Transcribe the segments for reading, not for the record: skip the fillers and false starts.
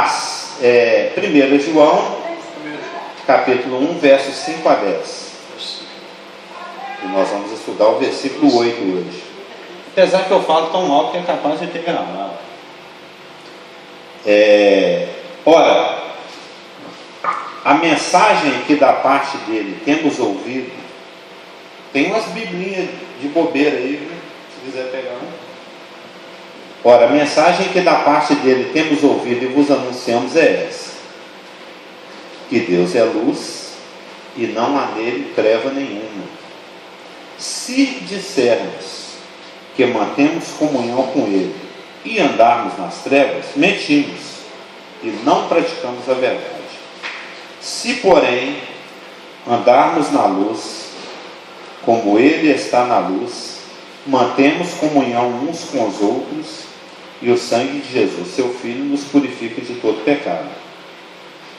1 João, capítulo 1, versos 5 a 10. E nós vamos estudar o versículo 8 hoje. Apesar que eu falo tão alto que é capaz de ter gravado. Ora, a mensagem que da parte dele temos ouvido, tem umas biblinhas de bobeira aí, viu? Se quiser pegar uma. Ora, a mensagem que da parte dele temos ouvido e vos anunciamos é essa: que Deus é luz e não há nele treva nenhuma. Se dissermos que mantemos comunhão com ele e andarmos nas trevas, mentimos e não praticamos a verdade. Se, porém, andarmos na luz, como ele está na luz, mantemos comunhão uns com os outros, e o sangue de Jesus, seu Filho, nos purifica de todo pecado.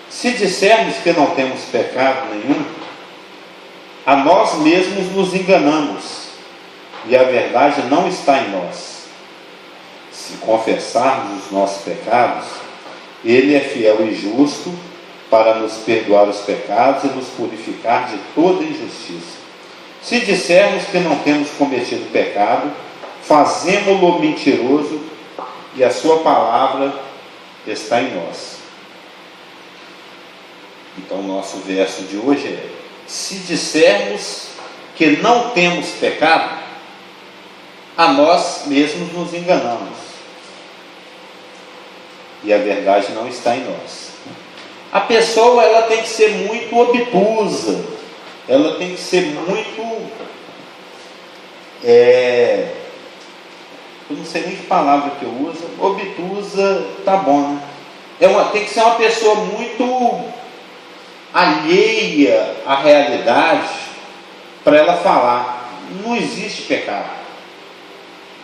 Se dissermos que não temos pecado nenhum, a nós mesmos nos enganamos, e a verdade não está em nós. Se confessarmos os nossos pecados, ele é fiel e justo para nos perdoar os pecados e nos purificar de toda injustiça. Se dissermos que não temos cometido pecado, fazemo-lo mentiroso e a sua palavra está em nós. Então, nosso verso de hoje é: se dissermos que não temos pecado, a nós mesmos nos enganamos e a verdade não está em nós. A pessoa, ela tem que ser muito obtusa, ela tem que ser muito eu não sei nem que palavra que eu uso. Obtusa, tá bom, né? Tem que ser uma pessoa muito alheia à realidade para ela falar: não existe pecado,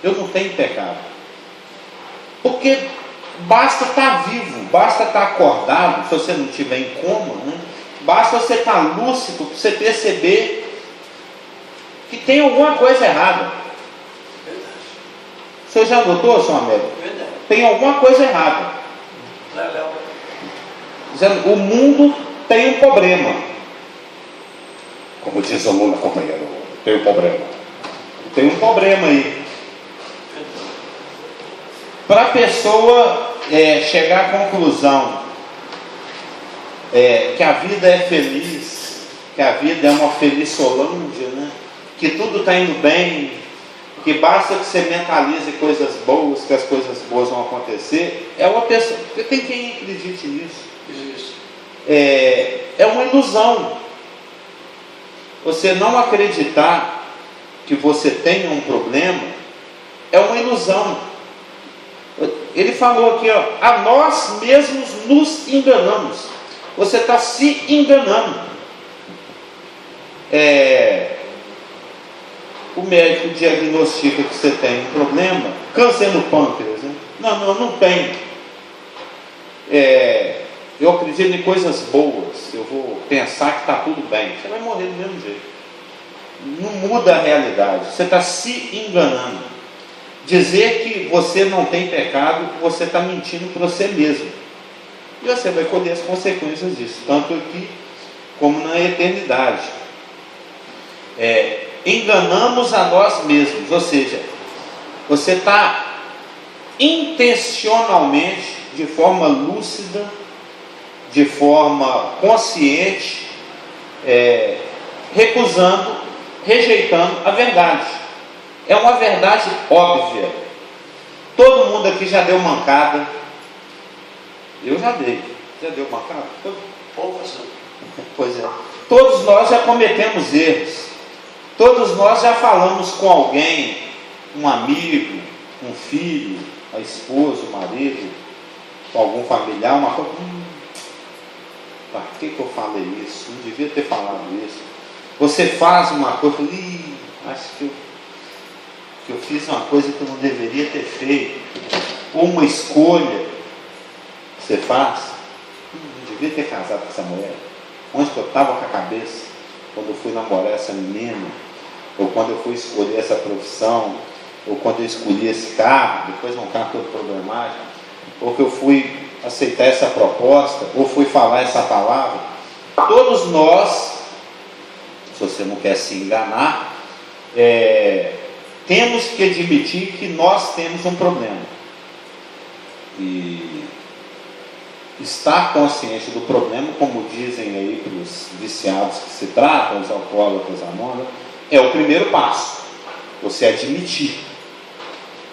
eu não tenho pecado. Porque basta estar vivo, basta estar acordado, se você não estiver em coma, né? Basta você estar lúcido para você perceber que tem alguma coisa errada. Você já notou, senhor Américo? Tem alguma coisa errada. Dizendo, o mundo tem um problema. Como diz o Lula, companheiro, tem um problema. Tem um problema aí. Para a pessoa chegar à conclusão que a vida é feliz, que a vida é uma felizolândia, né? Que tudo está indo bem, que basta que você mentalize coisas boas, que as coisas boas vão acontecer, é uma pessoa. Tem quem acredite nisso. É uma ilusão. Você não acreditar que você tenha um problema é uma ilusão. Ele falou aqui, ó, a nós mesmos nos enganamos. Você está se enganando. O médico diagnostica que você tem um problema, câncer no pâncreas, né? Não tem. Eu acredito em coisas boas, eu vou pensar que está tudo bem. Você vai morrer do mesmo jeito. Não muda a realidade, você está se enganando. Dizer que você não tem pecado, você está mentindo para você mesmo. E você vai colher as consequências disso, tanto aqui como na eternidade. Enganamos a nós mesmos, ou seja, você está intencionalmente, de forma lúcida, de forma consciente, recusando, rejeitando a verdade. É uma verdade óbvia. Todo mundo aqui já deu mancada. Eu já dei. Já deu mancada? Pois é. Todos nós já cometemos erros. Todos nós já falamos com alguém, um amigo, um filho, a esposa, o marido, com algum familiar, uma coisa. Por que eu falei isso? Não devia ter falado isso. Você faz uma coisa, acho que eu fiz uma coisa que eu não deveria ter feito. Ou uma escolha você faz. Não devia ter casado com essa mulher. Onde que eu estava com a cabeça quando eu fui namorar essa menina? Ou quando eu fui escolher essa profissão? Ou quando eu escolhi esse carro, depois um carro todo problemático? Ou que eu fui aceitar essa proposta, ou foi falar essa palavra, todos nós, se você não quer se enganar, temos que admitir que nós temos um problema. E estar consciente do problema, como dizem aí para os viciados que se tratam, os alcoólatras anônimos, é o primeiro passo. Você admitir.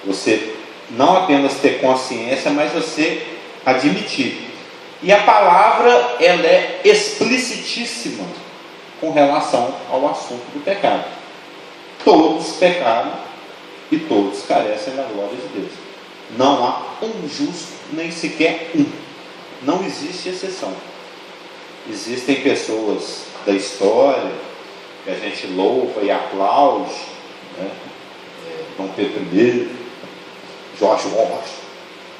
Você não apenas ter consciência, mas você admitir. E a palavra, ela é explicitíssima com relação ao assunto do pecado. Todos pecaram e todos carecem da glória de Deus. Não há um justo, nem sequer um. Não existe exceção. Existem pessoas da história que a gente louva e aplaude, né? Dom Pedro I, George Washington,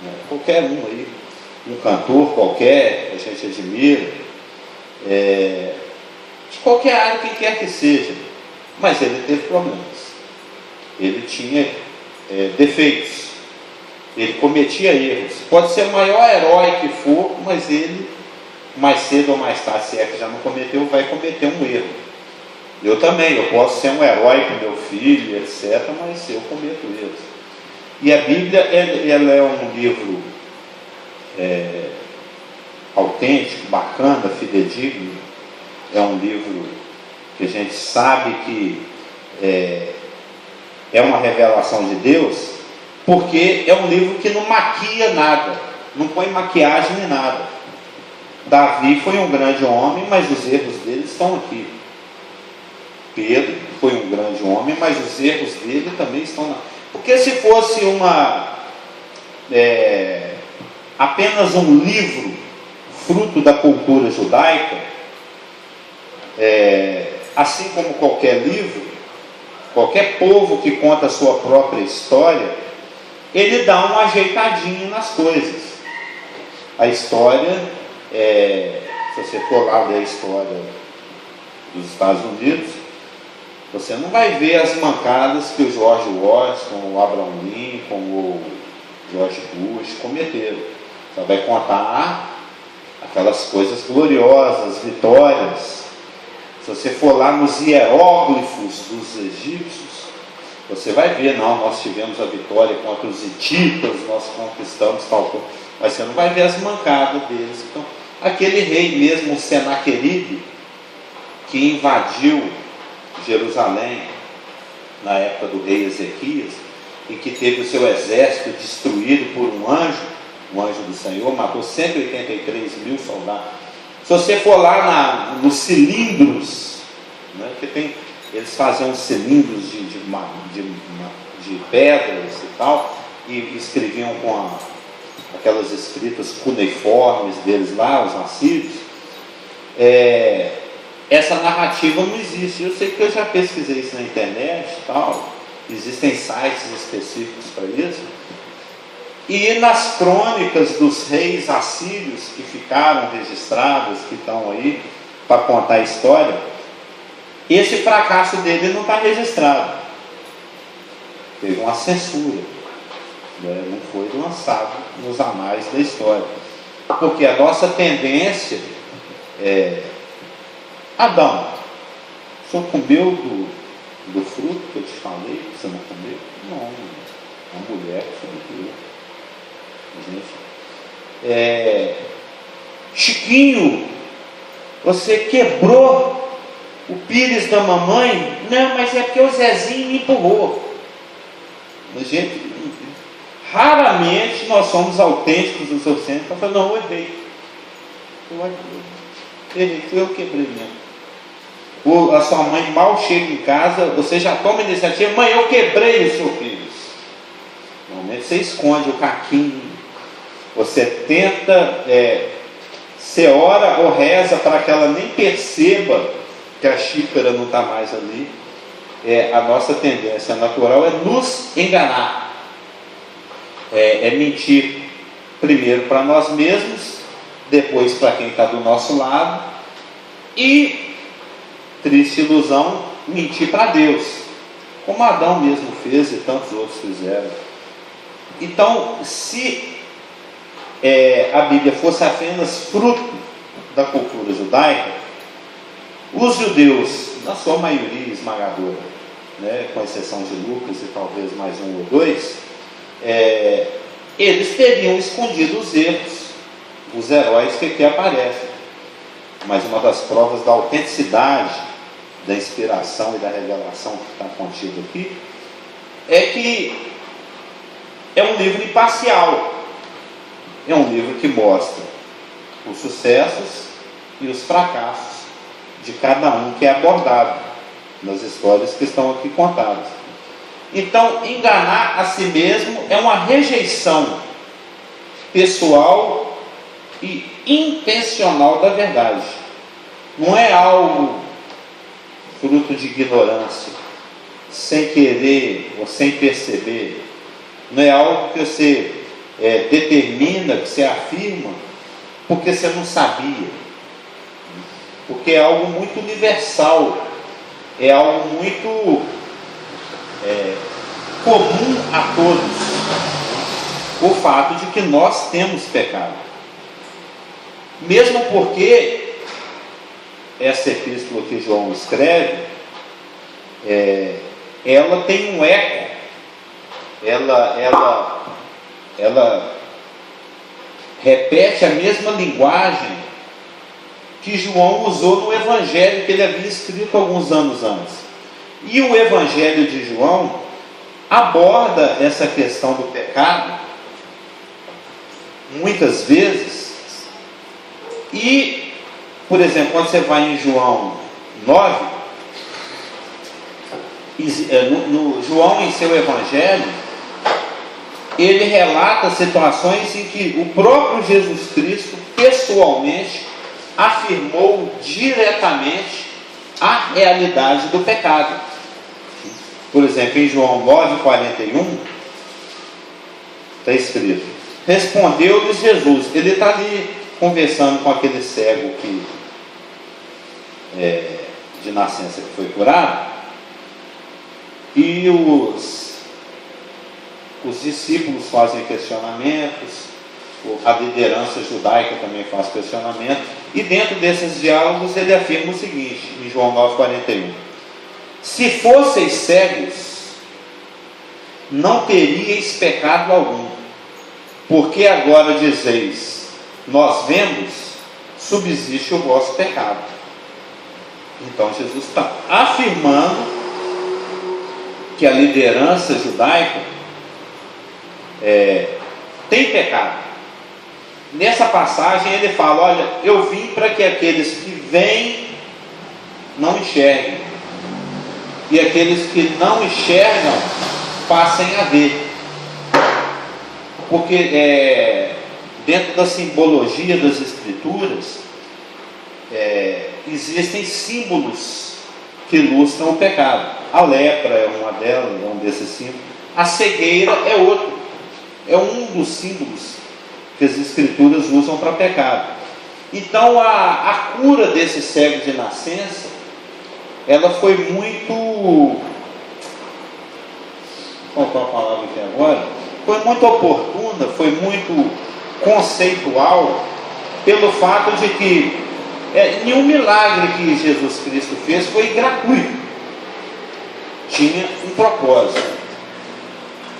né? Qualquer um aí, um cantor qualquer que a gente admira, de qualquer área, quem quer que seja, mas ele teve problemas, ele tinha defeitos, ele cometia erros. Pode ser o maior herói que for, mas ele, mais cedo ou mais tarde, se é que já não cometeu, vai cometer um erro. Eu também, eu posso ser um herói para meu filho, etc., mas eu cometo erros. E a Bíblia, ela é um livro autêntico, bacana, fidedigno. É um livro que a gente sabe que é uma revelação de Deus, porque é um livro que não maquia nada, não põe maquiagem em nada. Davi foi um grande homem, mas os erros dele estão aqui. Pedro foi um grande homem, mas os erros dele também estão lá. Porque se fosse apenas um livro fruto da cultura judaica, assim como qualquer livro, qualquer povo que conta a sua própria história, ele dá uma ajeitadinha nas coisas. A história, se você for lá ver a história dos Estados Unidos, você não vai ver as mancadas que o George Washington, o Abraham Lincoln, o George Bush cometeram. Só vai contar aquelas coisas gloriosas, vitórias. Se você for lá nos hieróglifos dos egípcios, você vai ver, não, nós tivemos a vitória contra os hititas, nós conquistamos tal coisa, mas você não vai ver as mancadas deles. Então, aquele rei mesmo, Senaqueribe, que invadiu Jerusalém na época do rei Ezequias, e que teve o seu exército destruído por um anjo do Senhor, matou 183 mil soldados. Se você for lá nos cilindros, né, que eles faziam cilindros de pedras e tal, e escreviam com aquelas escritas cuneiformes deles lá, os assírios. Essa narrativa não existe. Eu sei que eu já pesquisei isso na internet e tal, existem sites específicos para isso. E nas crônicas dos reis assírios que ficaram registradas, que estão aí para contar a história, esse fracasso dele não está registrado. Teve uma censura, né? Não foi lançado nos anais da história. Porque a nossa tendência Adão, o senhor comeu do fruto que eu te falei? Você não comeu? Não, a mulher que comeu. Gente, Chiquinho, você quebrou o pires da mamãe? Não, mas é porque o Zezinho me empurrou. Gente, raramente nós somos autênticos no seu centro para falar, não, eu errei. Fui eu que quebrei mesmo. A sua mãe mal chega em casa, você já toma a iniciativa, mãe, eu quebrei o seu pires. Normalmente você esconde o caquinho, você tenta, você ora ou reza para que ela nem perceba que a xícara não está mais ali. A nossa tendência natural é nos enganar, mentir primeiro para nós mesmos, depois para quem está do nosso lado, e, triste ilusão, mentir para Deus, como Adão mesmo fez e tantos outros fizeram. Então, se a Bíblia fosse apenas fruto da cultura judaica, os judeus, na sua maioria esmagadora, né, com exceção de Lucas e talvez mais um ou dois, eles teriam escondido os erros, os heróis que aqui aparecem. Mas uma das provas da autenticidade, da inspiração e da revelação que está contido aqui, é que é um livro imparcial. É um livro que mostra os sucessos e os fracassos de cada um que é abordado nas histórias que estão aqui contadas. Então, enganar a si mesmo é uma rejeição pessoal e intencional da verdade. Não é algo fruto de ignorância, sem querer ou sem perceber. Não é algo que você determina, que você afirma, porque você não sabia. Porque é algo muito universal, é algo muito comum a todos, o fato de que nós temos pecado. Mesmo porque essa epístola que João escreve, ela tem um eco, ela repete a mesma linguagem que João usou no Evangelho que ele havia escrito alguns anos antes. E o Evangelho de João aborda essa questão do pecado muitas vezes. E, por exemplo, quando você vai em João 9, no João, em seu Evangelho, ele relata situações em que o próprio Jesus Cristo, pessoalmente, afirmou diretamente a realidade do pecado. Por exemplo, em João 9,41, está escrito: respondeu-lhes Jesus. Ele está ali conversando com aquele cego de nascença que foi curado, e os discípulos fazem questionamentos, a liderança judaica também faz questionamentos, e dentro desses diálogos ele afirma o seguinte, em João 9,41: se fosseis cegos, não teríeis pecado algum, porque agora dizeis, nós vemos, subsiste o vosso pecado. Então Jesus está afirmando que a liderança judaica tem pecado. Nessa passagem ele fala: olha, eu vim para que aqueles que veem não enxerguem, e aqueles que não enxergam passem a ver. Porque dentro da simbologia das Escrituras existem símbolos que ilustram o pecado. A lepra é uma delas, é um desses símbolos. A cegueira é outro, é um dos símbolos que as Escrituras usam para pecado. Então a cura desse cego de nascença, ela foi muito, qual é a palavra aqui agora? Foi muito oportuna, foi muito conceitual, pelo fato de que nenhum milagre que Jesus Cristo fez foi gratuito, tinha um propósito.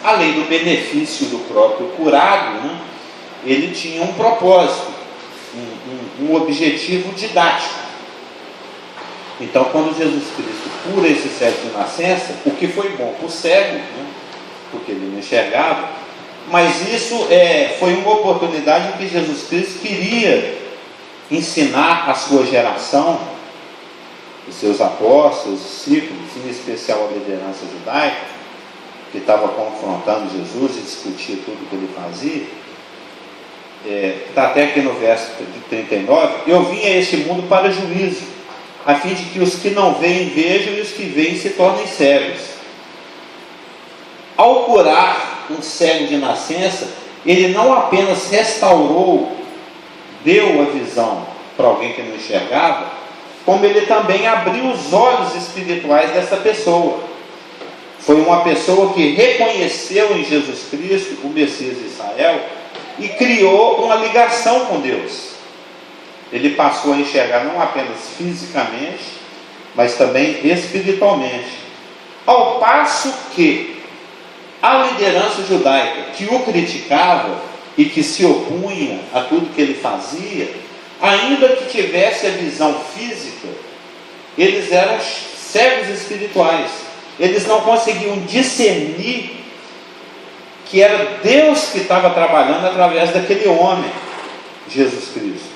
Além do benefício do próprio curado, né, ele tinha um propósito, um objetivo didático. Então, quando Jesus Cristo cura esse cego de nascença, o que foi bom para o cego, né, porque ele não enxergava, mas isso foi uma oportunidade em que Jesus Cristo queria ensinar a sua geração, os seus apóstolos, discípulos, em especial a liderança judaica, que estava confrontando Jesus e discutia tudo que ele fazia. Está até aqui no verso 39: eu vim a este mundo para juízo, a fim de que os que não veem vejam e os que veem se tornem cegos. Ao curar um cego de nascença, ele não apenas restaurou, deu a visão para alguém que não enxergava, como ele também abriu os olhos espirituais dessa pessoa. Foi uma pessoa que reconheceu em Jesus Cristo, o Messias de Israel, e criou uma ligação com Deus. Ele passou a enxergar não apenas fisicamente, mas também espiritualmente. Ao passo que a liderança judaica que o criticava e que se opunha a tudo que ele fazia, ainda que tivesse a visão física, eles eram cegos espirituais. Eles não conseguiam discernir que era Deus que estava trabalhando através daquele homem, Jesus Cristo.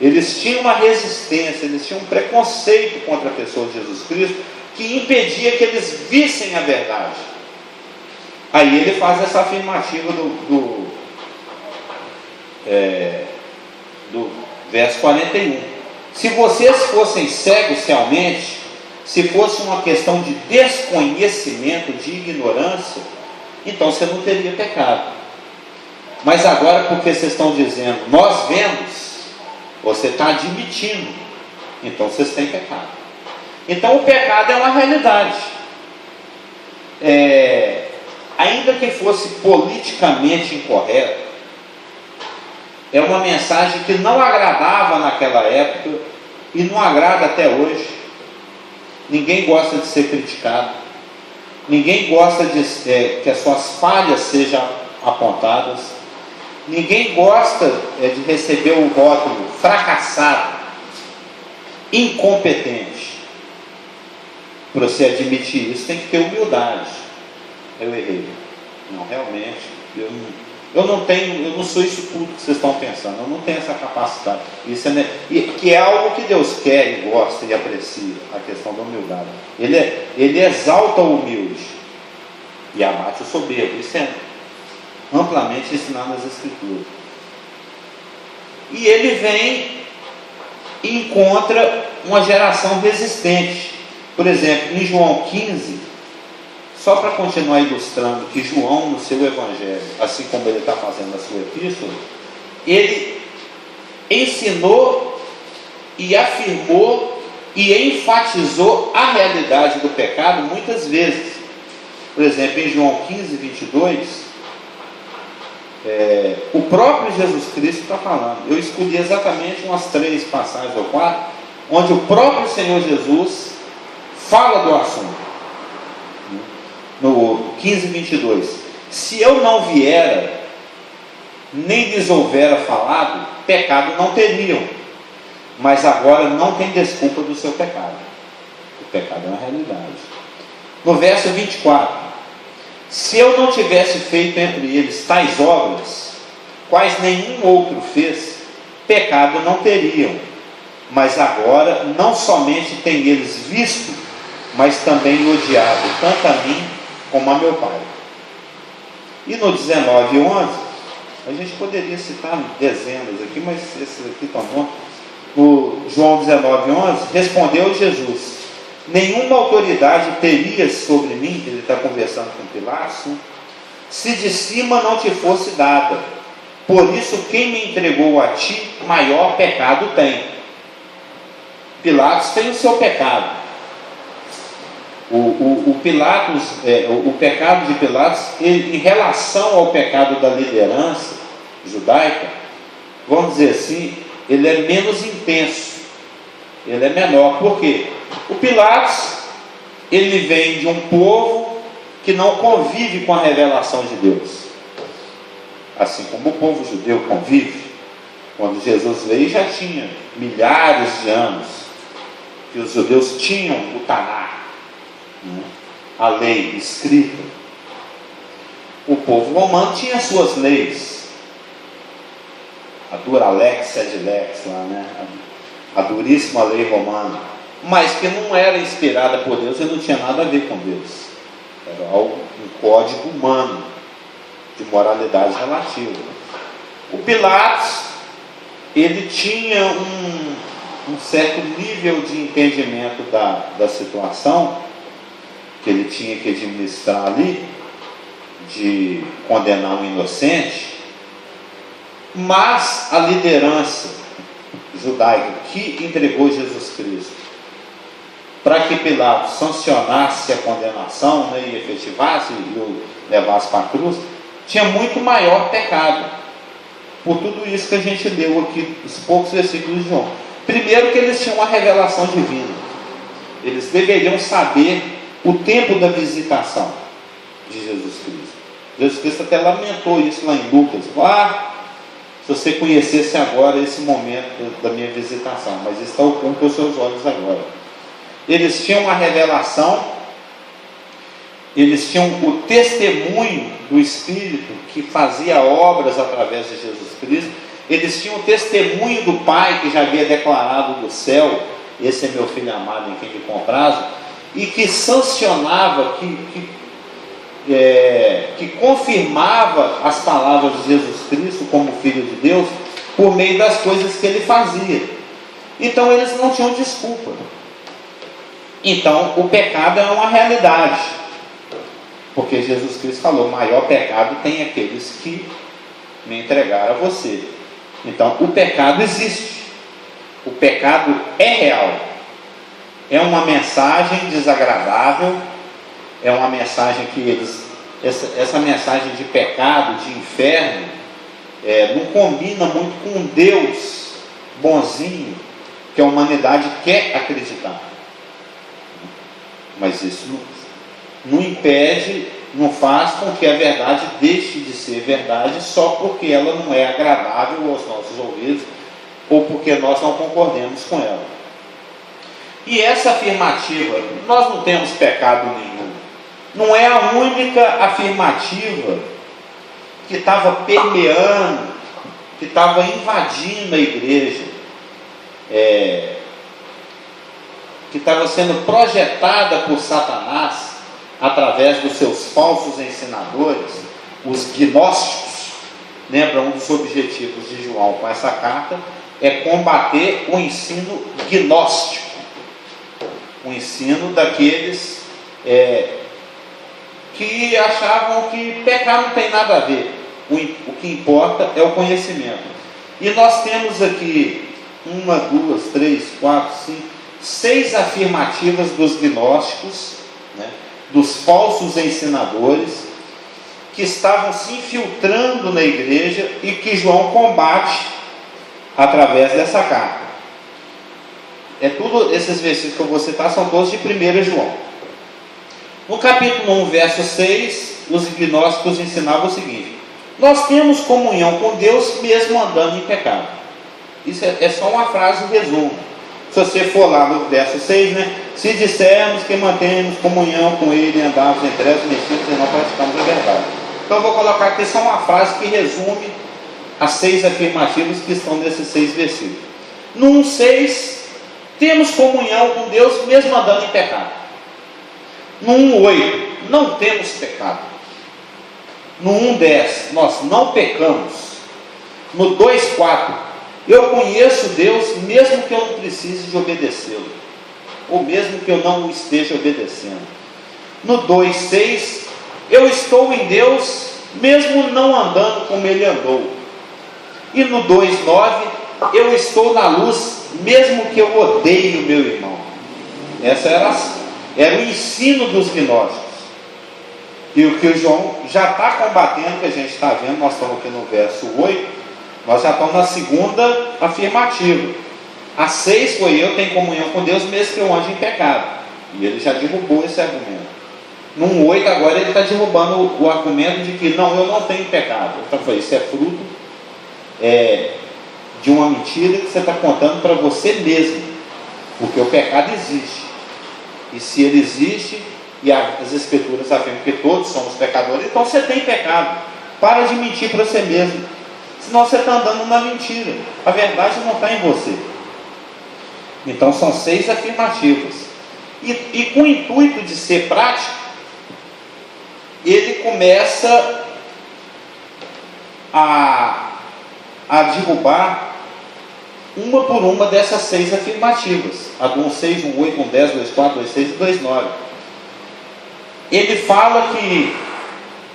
Eles tinham uma resistência, eles tinham um preconceito contra a pessoa de Jesus Cristo, que impedia que eles vissem a verdade. Aí ele faz essa afirmativa do verso 41. Se vocês fossem cegos realmente, se fosse uma questão de desconhecimento, de ignorância, então você não teria pecado. Mas agora, porque vocês estão dizendo, nós vemos, você está admitindo, então vocês têm pecado. Então o pecado é uma realidade. Ainda que fosse politicamente incorreto, é uma mensagem que não agradava naquela época e não agrada até hoje. Ninguém gosta de ser criticado, ninguém gosta de que as suas falhas sejam apontadas, ninguém gosta de receber o rótulo fracassado, incompetente. Para você admitir isso, tem que ter humildade. Eu errei. Não, realmente, eu não sou isso tudo que vocês estão pensando. Eu não tenho essa capacidade. Isso que é algo que Deus quer e gosta e aprecia, a questão da humildade. Ele exalta o humilde e abate o soberbo. Isso é amplamente ensinado nas Escrituras. E ele vem e encontra uma geração resistente. Por exemplo, em João 15, só para continuar ilustrando que João, no seu evangelho, assim como ele está fazendo na sua epístola, ele ensinou e afirmou e enfatizou a realidade do pecado muitas vezes. Por exemplo, em João 15, 22, o próprio Jesus Cristo está falando. Eu escolhi exatamente umas 3 passagens ou 4, onde o próprio Senhor Jesus fala do assunto. No 15, 22, se eu não viera, nem lhes houvera falado, pecado não teriam, mas agora não tem desculpa do seu pecado. O pecado é uma realidade. No verso 24, se eu não tivesse feito entre eles tais obras, quais nenhum outro fez, pecado não teriam, mas agora não somente têm eles visto, mas também odiado, tanto a mim como a meu Pai. E no 19, 11, a gente poderia citar dezenas aqui, mas esses aqui estão bons. O João 19, 11, respondeu Jesus, nenhuma autoridade terias sobre mim, ele está conversando com Pilatos, se de cima não te fosse dada. Por isso quem me entregou a ti, maior pecado tem. Pilatos tem o seu pecado. O pecado de Pilatos, em relação ao pecado da liderança judaica, vamos dizer assim, ele é menos intenso, ele é menor. Por quê? O Pilatos, ele vem de um povo que não convive com a revelação de Deus, assim como o povo judeu convive. Quando Jesus veio, já tinha milhares de anos que os judeus tinham o Taná, a lei escrita. O povo romano tinha suas leis, a dura lex sed lex lá, a duríssima lei romana, mas que não era inspirada por Deus e não tinha nada a ver com Deus. Era um código humano de moralidade relativa. O Pilatos, ele tinha um certo nível de entendimento da situação que ele tinha que administrar ali, de condenar um inocente, mas a liderança judaica que entregou Jesus Cristo para que Pilatos sancionasse a condenação, e efetivasse e o levasse para a cruz, tinha muito maior pecado. por tudo isso que a gente leu aqui, os poucos versículos de João. Primeiro, que eles tinham uma revelação divina. Eles deveriam saber o tempo da visitação de Jesus Cristo. Jesus Cristo até lamentou isso lá em Lucas. Se você conhecesse agora esse momento da minha visitação, mas está oculto aos seus olhos agora. Eles tinham uma revelação, eles tinham o testemunho do Espírito que fazia obras através de Jesus Cristo. Eles tinham o testemunho do Pai que já havia declarado do céu: esse é meu filho amado em quem me comprazo, e que sancionava, que confirmava as palavras de Jesus Cristo como Filho de Deus por meio das coisas que ele fazia. Então eles não tinham desculpa. Então o pecado é uma realidade, porque Jesus Cristo falou: maior pecado tem aqueles que me entregaram a você. Então o pecado existe, o pecado é real, é uma mensagem desagradável, é uma mensagem que essa mensagem de pecado, de inferno, não combina muito com um Deus bonzinho que a humanidade quer acreditar. Mas isso não impede, não faz com que a verdade deixe de ser verdade só porque ela não é agradável aos nossos ouvidos ou porque nós não concordemos com ela. E essa afirmativa, nós não temos pecado nenhum, não é a única afirmativa que estava permeando, que estava invadindo a igreja, que estava sendo projetada por Satanás através dos seus falsos ensinadores, os gnósticos. Lembra, um dos objetivos de João com essa carta é combater o ensino gnóstico, o ensino daqueles que achavam que pecar não tem nada a ver, o que importa é o conhecimento. E nós temos aqui 1, 2, 3, 4, 5, 6 afirmativas dos gnósticos, né, dos falsos ensinadores, que estavam se infiltrando na igreja e que João combate através dessa carta. Tudo esses versículos que eu vou citar são todos de 1 João. No capítulo 1, verso 6, os gnósticos ensinavam o seguinte: nós temos comunhão com Deus mesmo andando em pecado. Isso é só uma frase resumo. Se você for lá no verso 6, né? Se dissermos que mantemos comunhão com Ele e andamos em trevas, mentiras e não praticamos a verdade. Então eu vou colocar aqui só uma frase que resume as 6 afirmativas que estão nesses 6 versículos. No 1,6, temos comunhão com Deus mesmo andando em pecado. No 1,8, não temos pecado. No 1,10, nós não pecamos. No 2,4, eu conheço Deus mesmo que eu não precise de obedecê-lo, ou mesmo que eu não o esteja obedecendo. No 2,6, eu estou em Deus mesmo não andando como Ele andou. E no 2,9, eu estou na luz mesmo que eu odeie o meu irmão. Essa era o ensino dos gnósticos. E o que o João já está combatendo, que a gente está vendo, nós estamos aqui no verso 8, nós já estamos na segunda afirmativa. A 6 foi: eu tenho comunhão com Deus mesmo que eu ande em pecado. E ele já derrubou esse argumento. No 8 agora ele está derrubando o argumento de que não, eu não tenho pecado. Então foi: isso é fruto de uma mentira que você está contando para você mesmo, porque o pecado existe. E se ele existe, e as escrituras afirmam que todos somos pecadores, então você tem pecado. Para de mentir para você mesmo, senão você está andando na mentira. A verdade não está em você. Então são 6 afirmativas. E com o intuito de ser prático, ele começa a derrubar uma por uma dessas 6 afirmativas. A do 1,6, 1,8, 1,10, 2,4, 2,6 e 2,9. Ele fala que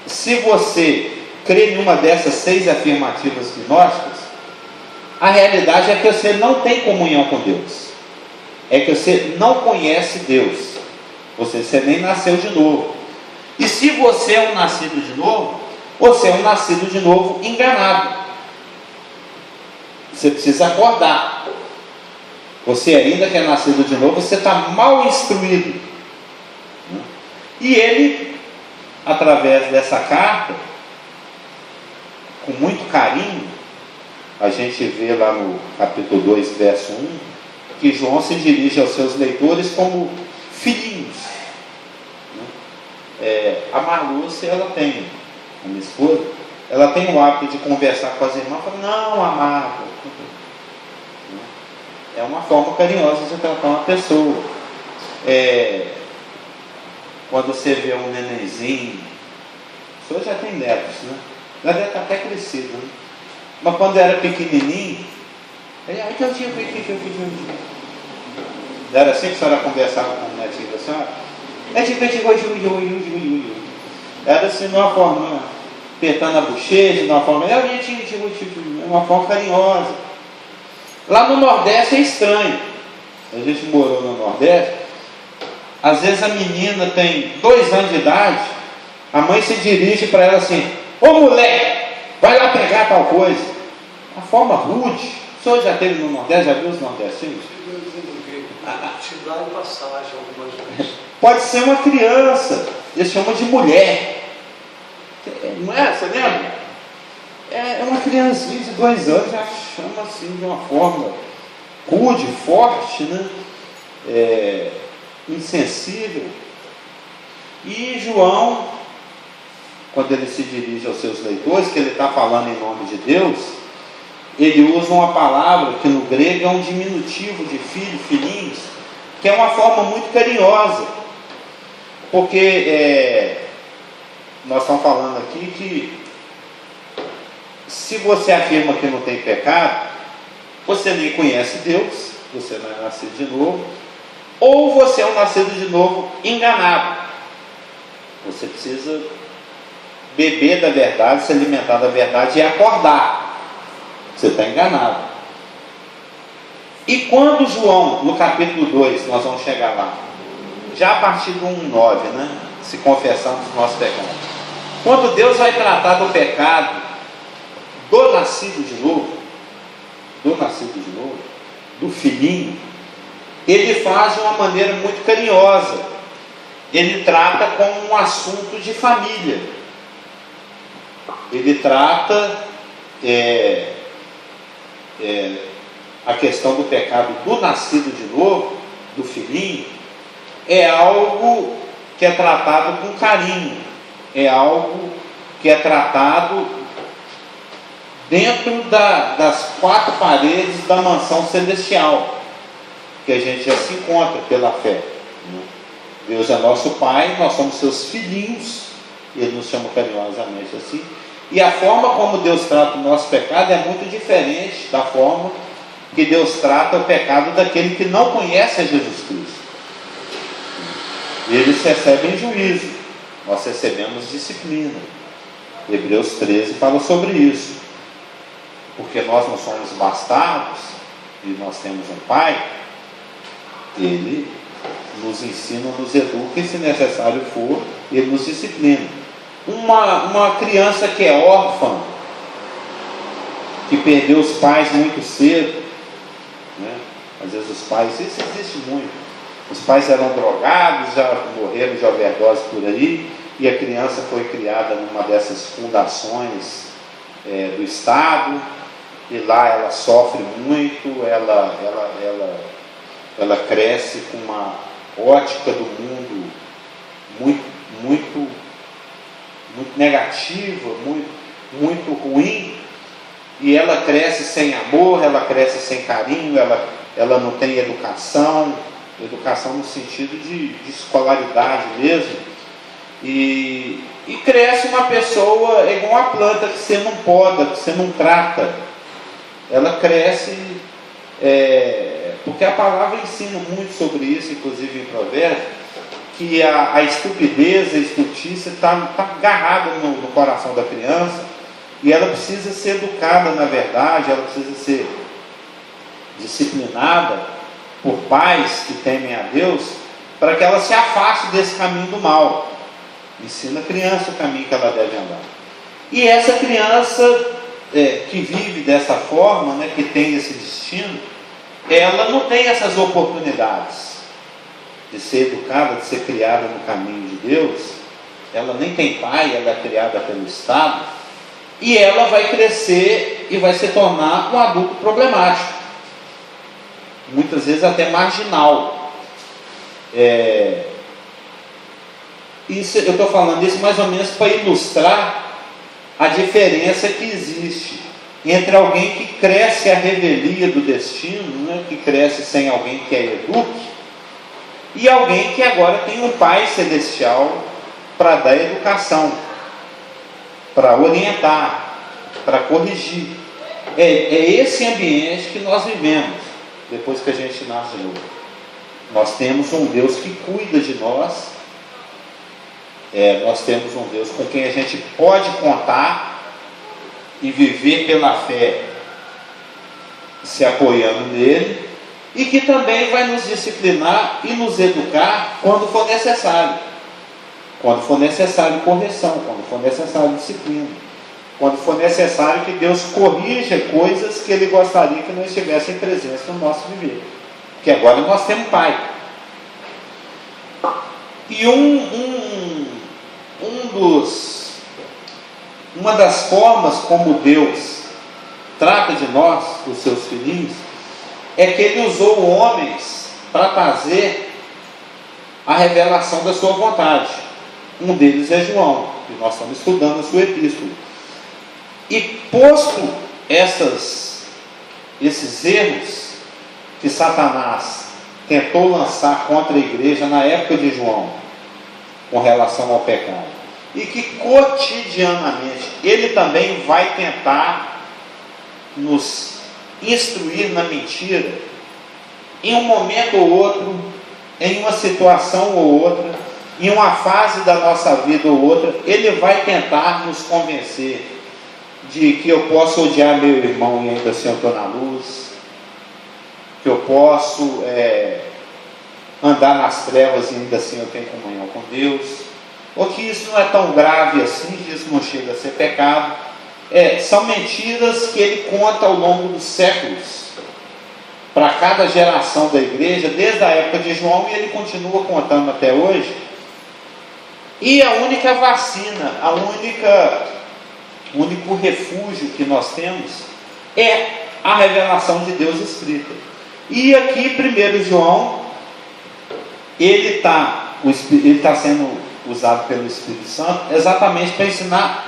se você crê em uma dessas 6 afirmativas gnósticas, a realidade é que você não tem comunhão com Deus, é que você não conhece Deus, você nem nasceu de novo. E se você é um nascido de novo, você é um nascido de novo enganado. Você precisa acordar. Você ainda que é nascido de novo, você está mal instruído. E ele, através dessa carta, com muito carinho, a gente vê lá no capítulo 2, verso 1, que João se dirige aos seus leitores como filhinhos. A Marlúcia, ela tem, a minha esposa, ela tem o hábito de conversar com as irmãs, fala, não, amado. É uma forma carinhosa de tratar uma pessoa. Quando você vê um nenenzinho, o senhor já tem netos, né? Já deve estar até crescido, né? Mas quando era pequenininho, ele, ai, que eu tinha feito. Era assim que a senhora conversava com o netinho da senhora? Era assim, de uma forma, apertando a bochecha, de uma forma, uma forma carinhosa. Lá no Nordeste é estranho. A gente morou no Nordeste. Às vezes a menina tem 2 anos de idade, a mãe se dirige para ela assim, ô moleque, vai lá pegar tal coisa. Uma forma rude. O senhor já teve no Nordeste, já viu os nordestinos? Te dá em passagem algumas vezes. Pode ser uma criança, eles chamam de mulher. Não é? Você lembra? É uma criancinha de 2 anos, já chama assim de uma forma rude, forte, né? Insensível. E João, quando ele se dirige aos seus leitores, que ele está falando em nome de Deus, ele usa uma palavra que no grego é um diminutivo de filho, filhinhos, que é uma forma muito carinhosa, porque nós estamos falando aqui que se você afirma que não tem pecado, você nem conhece Deus, você não é nascido de novo, ou você é um nascido de novo enganado. Você precisa beber da verdade, se alimentar da verdade e acordar. Você está enganado. E quando João, no capítulo 2, nós vamos chegar lá, já a partir do 1:9, né? Se confessarmos os nossos pecados. Quando Deus vai tratar do pecado do nascido de novo, do filhinho, ele faz de uma maneira muito carinhosa. Ele trata como um assunto de família. Ele trata a questão do pecado do nascido de novo, do filhinho, é algo que é tratado com carinho, é algo que é tratado dentro das 4 paredes da mansão celestial, que a gente já se encontra pela fé. Deus é nosso Pai, nós somos seus filhinhos, Ele nos chama carinhosamente assim, e a forma como Deus trata o nosso pecado é muito diferente da forma que Deus trata o pecado daquele que não conhece a Jesus Cristo. Eles recebem juízo, nós recebemos disciplina. Hebreus 13 fala sobre isso. Porque nós não somos bastardos e nós temos um Pai, Ele nos ensina, nos educa e, se necessário for, Ele nos disciplina. Uma criança que é órfã, que perdeu os pais muito cedo, né? Às vezes os pais, isso existe muito, os pais eram drogados, já morreram de overdose por aí, e a criança foi criada numa dessas fundações do Estado, e lá ela sofre muito, ela cresce com uma ótica do mundo muito negativa, muito ruim, e ela cresce sem amor, ela cresce sem carinho, ela não tem educação no sentido de escolaridade mesmo, e cresce uma pessoa igual uma planta que você não poda, que você não trata. Ela cresce, porque a palavra ensina muito sobre isso, inclusive em Provérbios, que a estupidez, a estultícia está agarrada no coração da criança, e ela precisa ser educada na verdade, ela precisa ser disciplinada por pais que temem a Deus, para que ela se afaste desse caminho do mal. Ensina a criança o caminho que ela deve andar. E essa criança, que vive dessa forma, né, que tem esse destino, ela não tem essas oportunidades de ser educada, de ser criada no caminho de Deus. Ela nem tem pai, ela é criada pelo Estado, e ela vai crescer e vai se tornar um adulto problemático, muitas vezes até marginal. Isso, eu estou falando isso mais ou menos para ilustrar a diferença que existe entre alguém que cresce à revelia do destino, né, que cresce sem alguém que a eduque, e alguém que agora tem um Pai Celestial para dar educação, para orientar, para corrigir. É esse ambiente que nós vivemos depois que a gente nasce de novo. Nós temos um Deus que cuida de nós. Nós temos um Deus com quem a gente pode contar e viver pela fé, se apoiando nele, e que também vai nos disciplinar e nos educar quando for necessário. Quando for necessário correção, quando for necessário disciplina, quando for necessário que Deus corrija coisas que Ele gostaria que não estivessem presentes no nosso viver. Porque agora nós temos Pai. E uma das formas como Deus trata de nós, os seus filhinhos, é que Ele usou homens para trazer a revelação da sua vontade. Um deles é João, que nós estamos estudando a sua epístola. E posto esses erros que Satanás tentou lançar contra a igreja na época de João, com relação ao pecado, e que cotidianamente ele também vai tentar nos instruir na mentira, em um momento ou outro, em uma situação ou outra, em uma fase da nossa vida ou outra, ele vai tentar nos convencer de que eu posso odiar meu irmão e ainda assim eu estou na luz, que eu posso andar nas trevas e ainda assim eu tenho comunhão com Deus, ou que isso não é tão grave assim, que isso não chega a ser pecado. São mentiras que ele conta ao longo dos séculos, para cada geração da igreja, desde a época de João, e ele continua contando até hoje. E a única vacina, o único refúgio que nós temos é a revelação de Deus escrita. E aqui, 1 João, ele está sendo usado pelo Espírito Santo exatamente para ensinar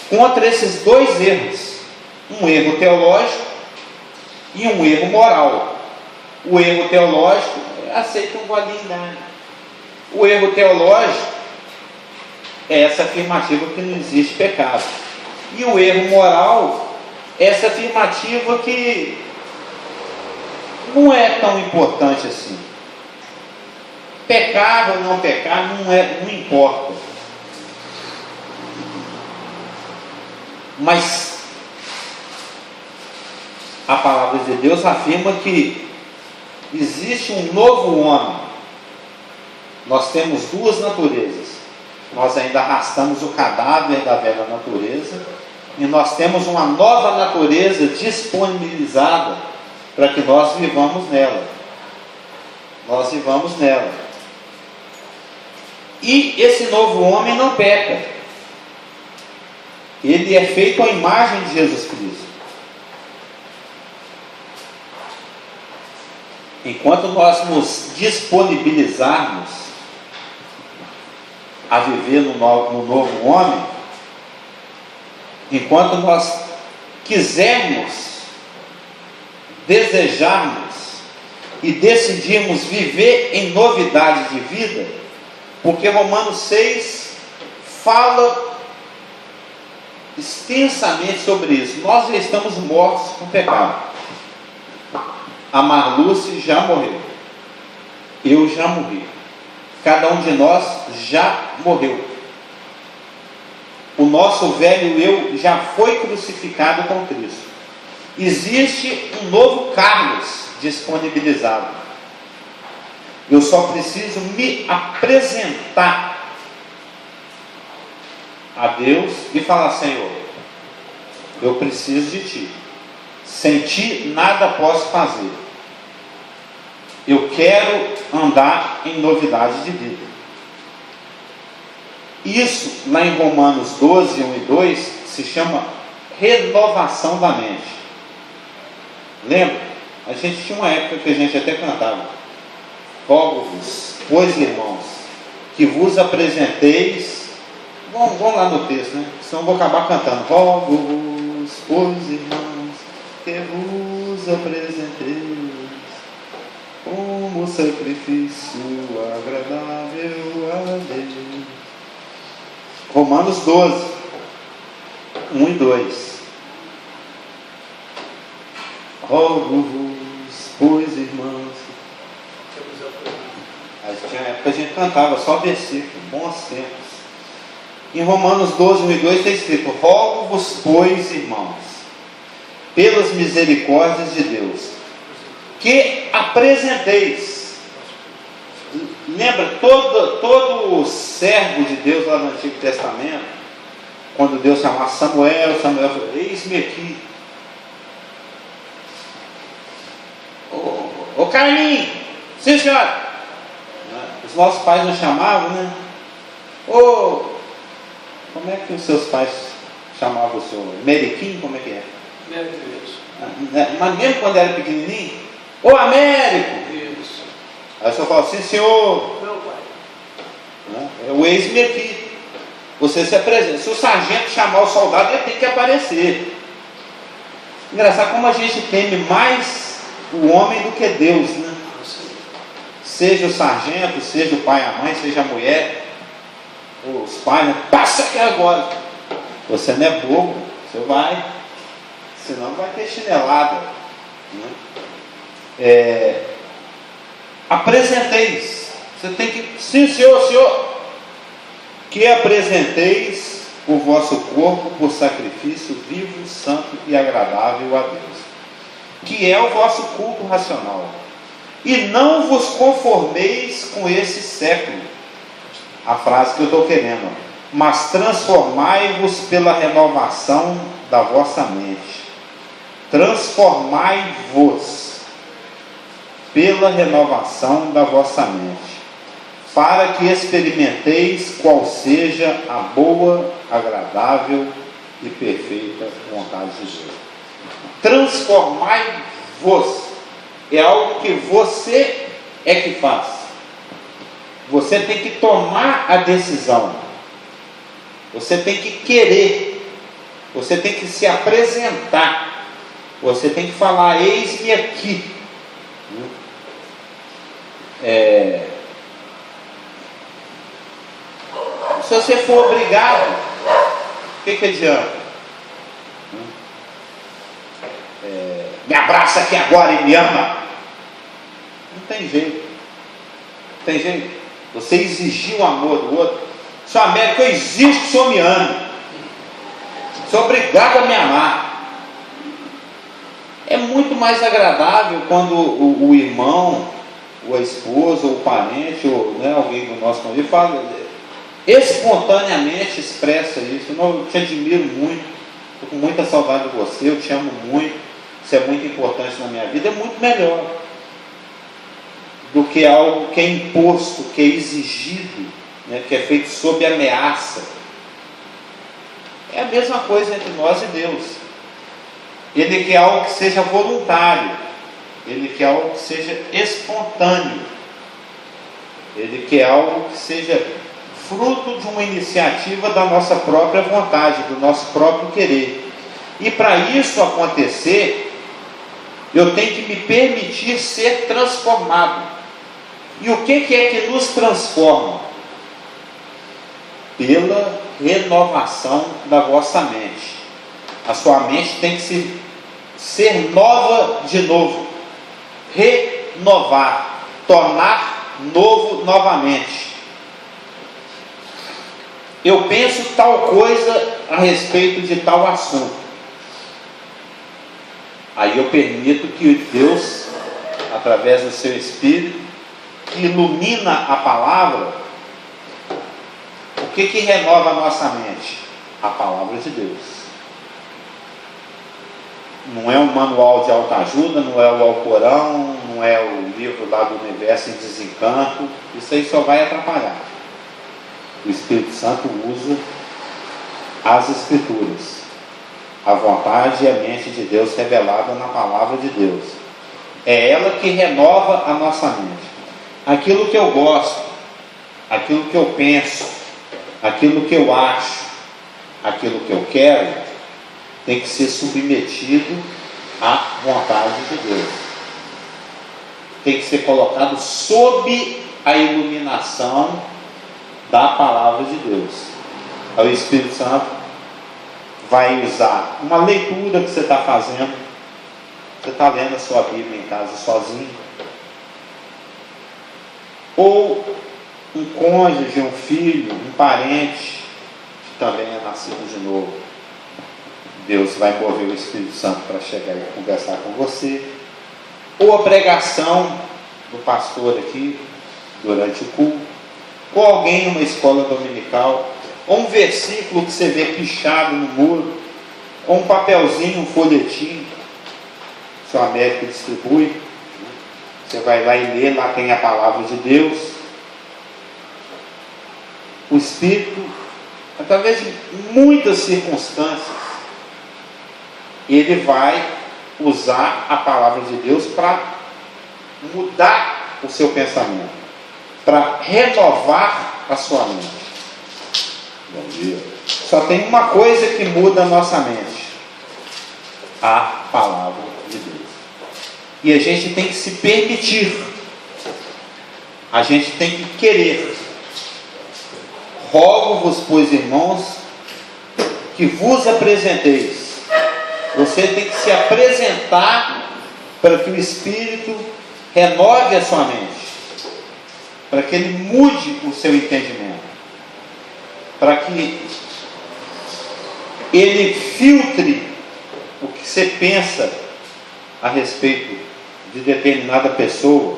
contra esses dois erros: um erro teológico e um erro moral. O erro teológico, aceita um golinho d'água. O erro teológico é essa afirmativa que não existe pecado. E o erro moral é essa afirmativa que não é tão importante assim. Pecar ou não pecar não importa. Mas a palavra de Deus afirma que existe um novo homem. Nós temos duas naturezas. Nós ainda arrastamos o cadáver da velha natureza, e nós temos uma nova natureza disponibilizada para que nós vivamos nela. Nós vivamos nela. E esse novo homem não peca. Ele é feito à imagem de Jesus Cristo. Enquanto nós nos disponibilizarmos a viver no novo homem, enquanto nós quisermos, desejarmos e decidirmos viver em novidade de vida, porque Romanos 6 fala extensamente sobre isso. Nós já estamos mortos com o pecado. A Marluce já morreu, eu já morri, cada um de nós já morreu. O nosso velho eu já foi crucificado com Cristo. Existe um novo Carlos disponibilizado. Eu só preciso me apresentar a Deus e falar: Senhor, Eu preciso de ti. Sem ti nada posso fazer. Eu quero andar em novidade de vida. Isso, lá em Romanos 12, 1 e 2, se chama renovação da mente. Lembra? A gente tinha uma época que a gente até cantava: rogo-vos, pois irmãos, que vos apresenteis. Vamos lá no texto, né? Senão eu vou acabar cantando. Rogo-vos, pois irmãos, que vos apresenteis como sacrifício agradável a Deus. Romanos 12, 1 e 2. Rogo-vos, pois irmãos. Tinha época que a gente cantava só versículo, bons tempos. Em Romanos 12, 1 e 2 está escrito: rogo-vos, pois irmãos, pelas misericórdias de Deus, que apresenteis. Lembra, todo servo de Deus lá no Antigo Testamento, quando Deus chamava Samuel falou: eis-me aqui. Ô Carlinhos, sim senhora. Os nossos pais nos chamavam, né? Como é que os seus pais chamavam o senhor? Meriquim, como é que é? Mas mesmo quando era pequenininho? Ô Américo! Isso. Aí o senhor fala: sim senhor. Meu pai. É o ex-me aqui. Você se apresenta. Se o sargento chamar o soldado, ele tem que aparecer. Engraçado como a gente teme mais o homem do que Deus, né? Seja o sargento, seja o pai, a mãe, seja a mulher, os pais, né? Passa aqui agora. Você não é bobo, você vai, senão vai ter chinelada, né? Apresenteis. Você tem que, sim senhor, que apresenteis o vosso corpo por sacrifício vivo, santo e agradável a Deus, que é o vosso culto racional. E não vos conformeis com esse século. A frase que eu estou querendo. Mas transformai-vos pela renovação da vossa mente. Transformai-vos pela renovação da vossa mente, para que experimenteis qual seja a boa, agradável e perfeita vontade de Deus. Transformai-vos. É algo que você é que faz. Você tem que tomar a decisão. Você tem que querer. Você tem que se apresentar. Você tem que falar: eis-me aqui. Se você for obrigado, o que adianta? Me abraça aqui agora e me ama. Não tem jeito. Não tem jeito. Você exigir o amor do outro. Seu Américo, eu exijo que o senhor me ame. Sou obrigado a me amar. É muito mais agradável quando o irmão, ou a esposa, ou o parente, ou alguém do nosso convívio fala, espontaneamente expressa isso. Eu te admiro muito, estou com muita saudade de você, eu te amo muito. Isso é muito importante na minha vida. É muito melhor do que algo que é imposto, que é exigido, né, que é feito sob ameaça. É a mesma coisa entre nós e Deus. Ele quer algo que seja voluntário. Ele quer algo que seja espontâneo. Ele quer algo que seja fruto de uma iniciativa da nossa própria vontade, do nosso próprio querer. E para isso acontecer, eu tenho que me permitir ser transformado. E o que é que nos transforma? Pela renovação da vossa mente. A sua mente tem que ser nova de novo. Renovar. Tornar novo novamente. Eu penso tal coisa a respeito de tal assunto. Aí eu permito que Deus, através do seu Espírito, que ilumina a palavra, o que renova a nossa mente? A palavra de Deus. não é um manual de autoajuda, não é o Alcorão, não é o livro lá do Universo em Desencanto. Isso aí só vai atrapalhar. O Espírito Santo usa as Escrituras, a vontade e a mente de Deus revelada na palavra de Deus. É ela que renova a nossa mente. Aquilo que eu gosto, aquilo que eu penso, aquilo que eu acho, aquilo que eu quero, tem que ser submetido à vontade de Deus. Tem que ser colocado sob a iluminação da palavra de Deus. Aí o Espírito Santo vai usar uma leitura que você está fazendo. Você está lendo a sua Bíblia em casa sozinho. Ou um cônjuge, um filho, um parente que também é nascido de novo. Deus vai mover o Espírito Santo para chegar e conversar com você. Ou a pregação do pastor aqui durante o culto. Ou alguém numa escola dominical. Ou um versículo que você vê pichado no muro. Ou um papelzinho, um folhetim. Seu Américo distribui. Você vai lá e lê, lá tem a palavra de Deus. O Espírito, através de muitas circunstâncias, ele vai usar a palavra de Deus para mudar o seu pensamento, para renovar a sua mente. Bom dia. Só tem uma coisa que muda a nossa mente: a palavra de Deus. E a gente tem que se permitir, a gente tem que querer. Rogo-vos, pois, irmãos, que vos apresenteis. Você tem que se apresentar para que o Espírito renove a sua mente, para que ele mude o seu entendimento, para que ele filtre o que você pensa a respeito de determinada pessoa,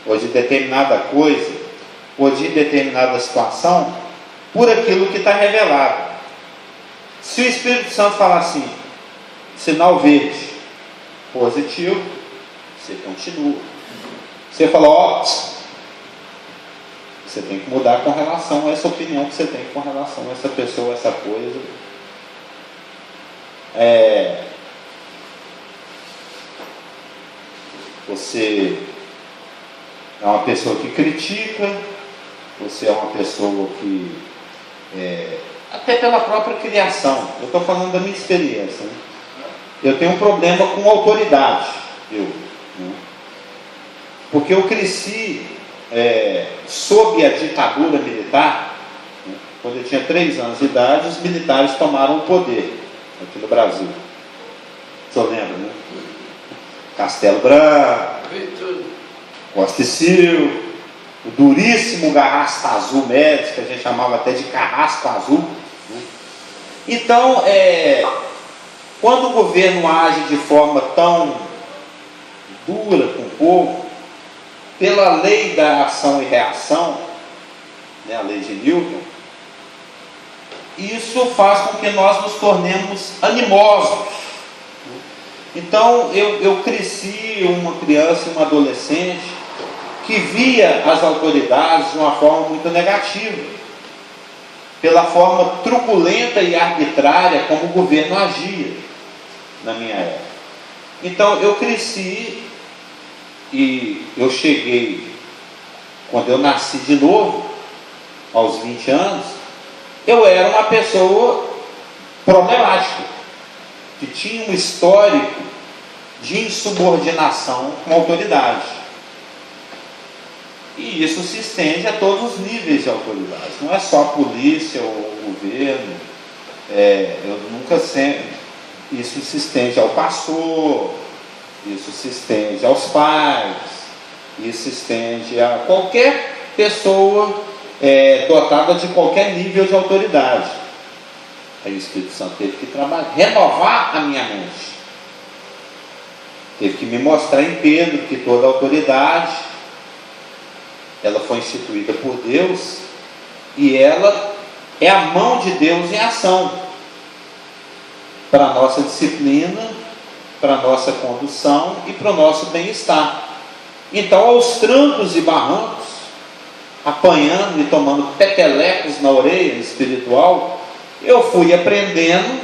ou de determinada coisa, ou de determinada situação, por aquilo que está revelado. Se o Espírito Santo falar assim, sinal verde, positivo, você continua. Você fala, ó, você tem que mudar com relação a essa opinião que você tem com relação a essa pessoa, essa coisa. Você é uma pessoa que critica, você é uma pessoa que, até pela própria criação, eu estou falando da minha experiência, né? Eu tenho um problema com autoridade, porque eu cresci sob a ditadura militar, né? Quando eu tinha 3 anos de idade, os militares tomaram o poder aqui no Brasil. O senhor lembra, né? Castelo Branco, Costa e Silva, o duríssimo Garrasta Azul Médici, que a gente chamava até de Carrasco Azul. Então, quando o governo age de forma tão dura com o povo, pela lei da ação e reação, né, a lei de Newton, isso faz com que nós nos tornemos animosos. Então eu cresci uma criança e uma adolescente que via as autoridades de uma forma muito negativa, pela forma truculenta e arbitrária como o governo agia na minha época. Então eu cresci e eu cheguei, quando eu nasci de novo, aos 20 anos, eu era uma pessoa problemática, que tinha um histórico de insubordinação com a autoridade. E isso se estende a todos os níveis de autoridade, não é só a polícia ou o governo. Eu nunca sempre. Isso se estende ao pastor, isso se estende aos pais, isso se estende a qualquer pessoa dotada de qualquer nível de autoridade. Aí o Espírito Santo teve que trabalhar, renovar a minha mente. Teve que me mostrar em Pedro que toda autoridade, ela foi instituída por Deus e ela é a mão de Deus em ação para a nossa disciplina para a nossa condução e para o nosso bem-estar. Então, aos trancos e barrancos, apanhando e tomando petelecos na orelha espiritual, eu fui aprendendo,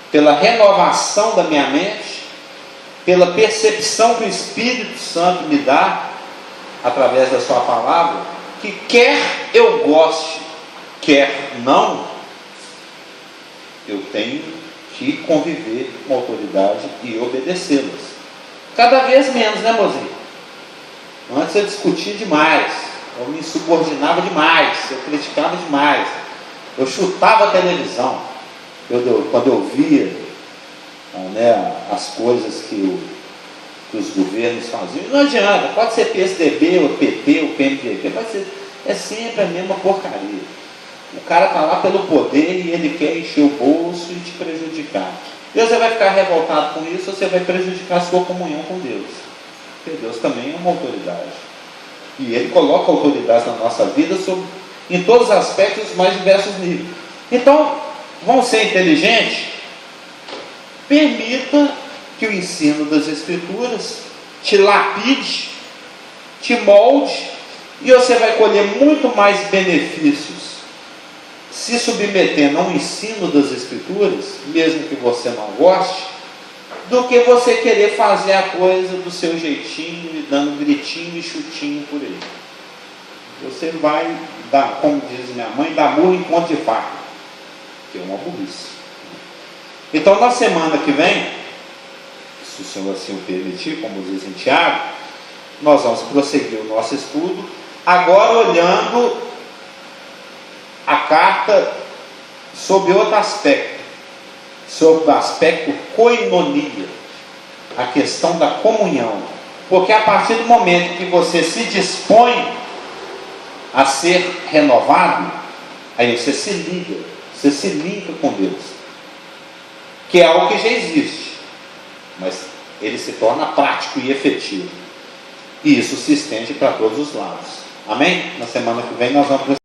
pela renovação da minha mente, pela percepção que o Espírito Santo me dá, através da sua palavra, que quer eu goste, quer não, eu tenho que conviver com a autoridade e obedecê-las. Cada vez menos, né, mozinho? Antes eu discutia demais, eu me subordinava demais, eu criticava demais, eu chutava a televisão, quando eu via, né, as coisas que os governos faziam. Não adianta, pode ser PSDB, ou PT, ou PMDB, é sempre a mesma porcaria. O cara está lá pelo poder e ele quer encher o bolso e te prejudicar. E você vai ficar revoltado com isso, você vai prejudicar a sua comunhão com Deus. Porque Deus também é uma autoridade. E Ele coloca autoridade na nossa vida em todos os aspectos, os mais diversos níveis. Então, vamos ser inteligentes? Permita que o ensino das Escrituras te lapide, te molde, e você vai colher muito mais benefícios se submetendo a um ensino das Escrituras, mesmo que você não goste, do que você querer fazer a coisa do seu jeitinho, e dando gritinho e chutinho por aí. Você vai dar, como diz minha mãe, dar murro em ponto de faca, que é uma burrice. Então, na semana que vem, se o Senhor assim o permitir, como diz em Tiago, nós vamos prosseguir o nosso estudo, agora olhando a carta sob outro aspecto, sob o aspecto koinonia, a questão da comunhão. Porque a partir do momento que você se dispõe a ser renovado, aí você se liga, você se linka com Deus, que é algo que já existe, mas ele se torna prático e efetivo, e isso se estende para todos os lados. Amém? Na semana que vem nós vamos